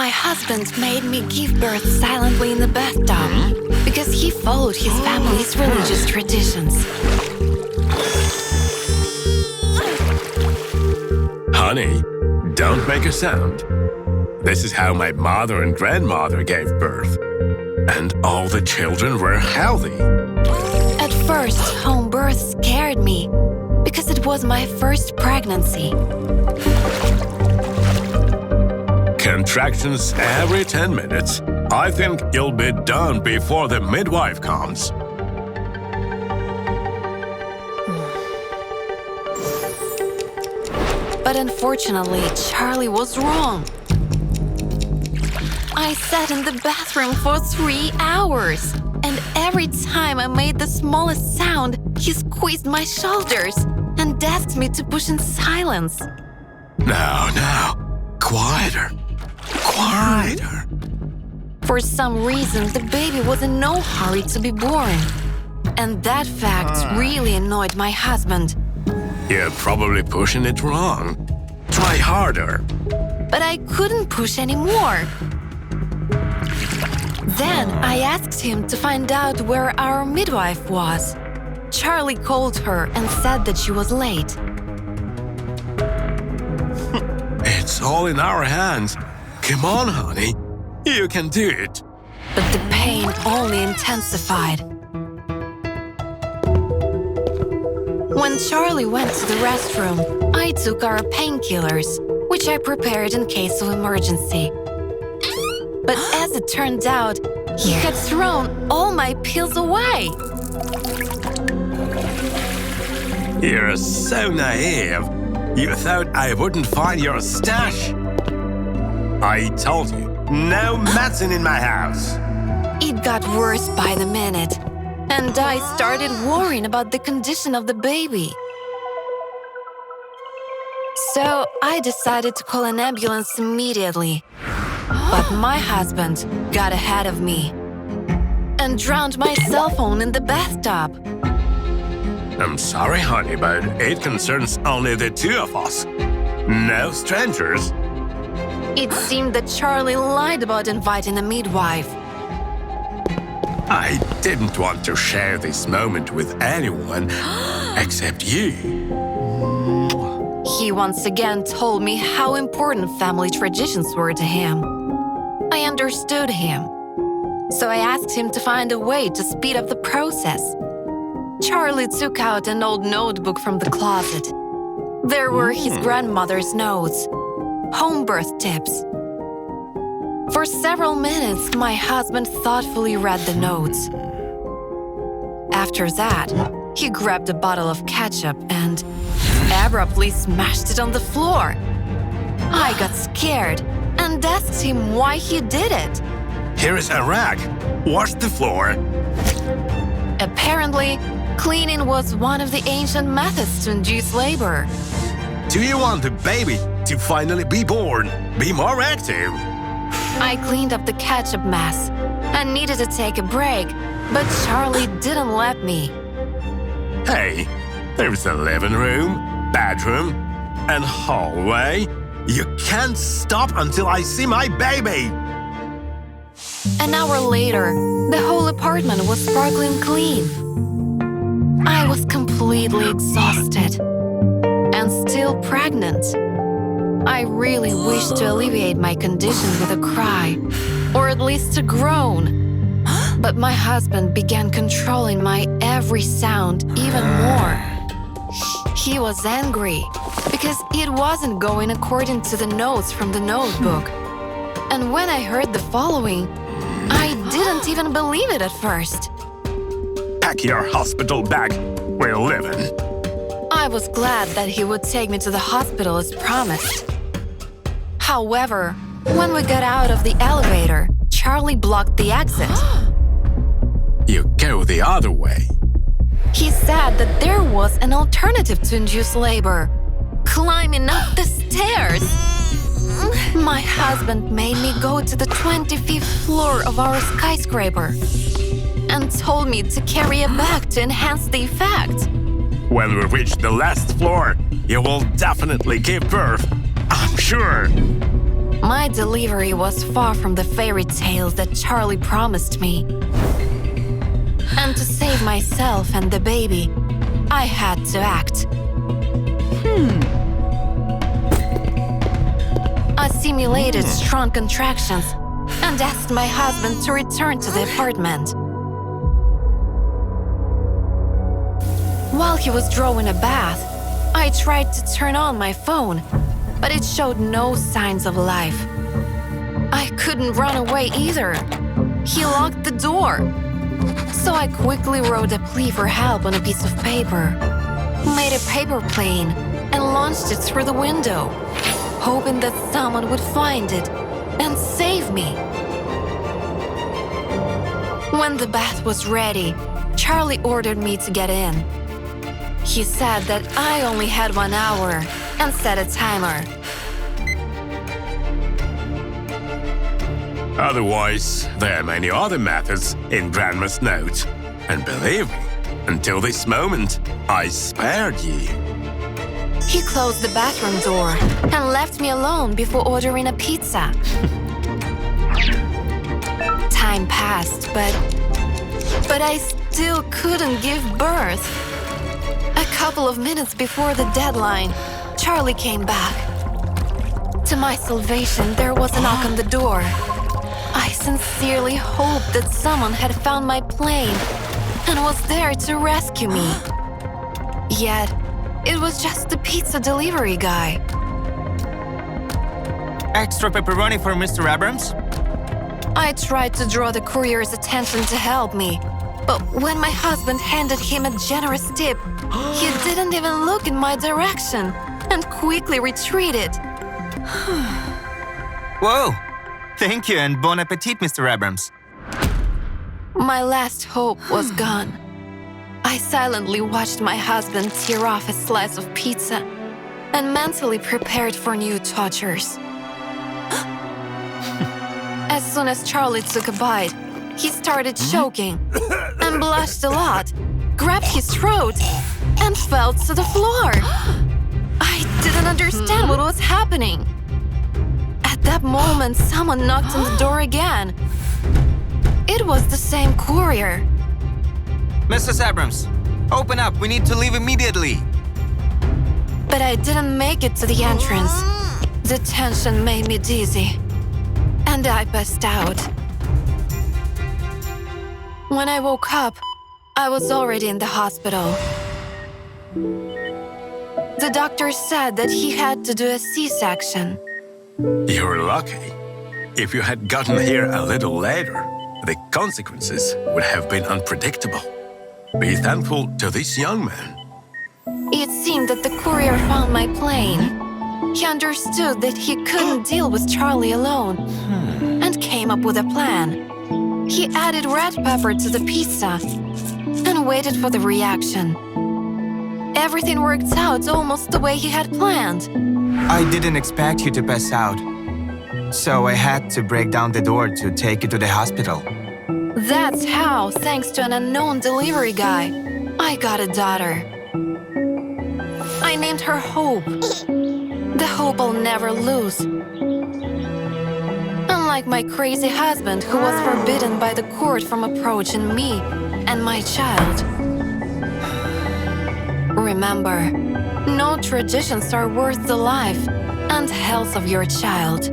My husband made me give birth silently in the bathtub because he followed his family's religious traditions. Honey, don't make a sound. This is how my mother and grandmother gave birth. And all the children were healthy. At first, home birth scared me because it was my first pregnancy. Contractions every 10 minutes. I think you'll be done before the midwife comes. But unfortunately, Charlie was wrong. I sat in the bathroom for 3 hours, and every time I made the smallest sound, he squeezed my shoulders and asked me to push in silence. Now, quieter. Quieter. For some reason, the baby was in no hurry to be born. And that fact really annoyed my husband. You're probably pushing it wrong. Try harder. But I couldn't push anymore. Then I asked him to find out where our midwife was. Charlie called her and said that she was late. It's all in our hands. Come on, honey. You can do it. But the pain only intensified. When Charlie went to the restroom, I took our painkillers, which I prepared in case of emergency. But as it turned out, he had thrown all my pills away. You're so naive. You thought I wouldn't find your stash. I told you, no medicine in my house. It got worse by the minute, and I started worrying about the condition of the baby. So I decided to call an ambulance immediately. But my husband got ahead of me and drowned my cell phone in the bathtub. I'm sorry, honey, but it concerns only the two of us. No strangers. It seemed that Charlie lied about inviting a midwife. I didn't want to share this moment with anyone except you. He once again told me how important family traditions were to him. I understood him. So I asked him to find a way to speed up the process. Charlie took out an old notebook from the closet. There were his grandmother's notes, home birth tips. For several minutes, my husband thoughtfully read the notes. After that, he grabbed a bottle of ketchup and abruptly smashed it on the floor. I got scared and asked him why he did it. Here is a rag. Wash the floor. Apparently, cleaning was one of the ancient methods to induce labor. Do you want the baby to finally be born? Be more active. I cleaned up the ketchup mess and needed to take a break, but Charlie didn't let me. Hey, there's a living room, bedroom, and hallway. You can't stop until I see my baby. An hour later, the whole apartment was sparkling clean. I was completely exhausted and still pregnant. I really wished to alleviate my condition with a cry, or at least a groan. But my husband began controlling my every sound even more. He was angry because it wasn't going according to the notes from the notebook. And when I heard the following, I didn't even believe it at first. Pack your hospital bag. We're leaving. I was glad that he would take me to the hospital as promised. However, when we got out of the elevator, Charlie blocked the exit. You go the other way. He said that there was an alternative to induce labor, climbing up the stairs. My husband made me go to the 25th floor of our skyscraper and told me to carry a bag to enhance the effect. When we reach the last floor, you will definitely give birth. I'm sure. My delivery was far from the fairy tales that Charlie promised me. And to save myself and the baby, I had to act. I simulated strong contractions and asked my husband to return to the apartment. While he was drawing a bath, I tried to turn on my phone, but it showed no signs of life. I couldn't run away either. He locked the door. So I quickly wrote a plea for help on a piece of paper, made a paper plane, and launched it through the window, hoping that someone would find it and save me. When the bath was ready, Charlie ordered me to get in. He said that I only had 1 hour and set a timer. Otherwise, there are many other methods in Grandma's note. And believe me, until this moment, I spared you. He closed the bathroom door and left me alone before ordering a pizza. Time passed, but I still couldn't give birth. A couple of minutes before the deadline, Charlie came back. To my salvation, there was a knock on the door. I sincerely hoped that someone had found my plane and was there to rescue me. Yet, it was just the pizza delivery guy. Extra pepperoni for Mr. Abrams? I tried to draw the courier's attention to help me, but when my husband handed him a generous tip, he didn't even look in my direction and quickly retreated. Whoa! Thank you and bon appetit, Mr. Abrams. My last hope was gone. I silently watched my husband tear off a slice of pizza and mentally prepared for new tortures. As soon as Charlie took a bite, he started choking and blushed a lot, grabbed his throat, and fell to the floor. I didn't understand what was happening. At that moment, someone knocked on the door again. It was the same courier. Mrs. Abrams, open up. We need to leave immediately. But I didn't make it to the entrance. The tension made me dizzy, and I passed out. When I woke up, I was already in the hospital. The doctor said that he had to do a C-section. You're lucky. If you had gotten here a little later, the consequences would have been unpredictable. Be thankful to this young man. It seemed that the courier found my plane. He understood that he couldn't deal with Charlie alone and came up with a plan. He added red pepper to the pizza and waited for the reaction. Everything worked out almost the way he had planned. I didn't expect you to pass out, so I had to break down the door to take you to the hospital. That's how, thanks to an unknown delivery guy, I got a daughter. I named her Hope. The hope I'll never lose. Unlike my crazy husband who was forbidden by the court from approaching me and my child. Remember, no traditions are worth the life and health of your child.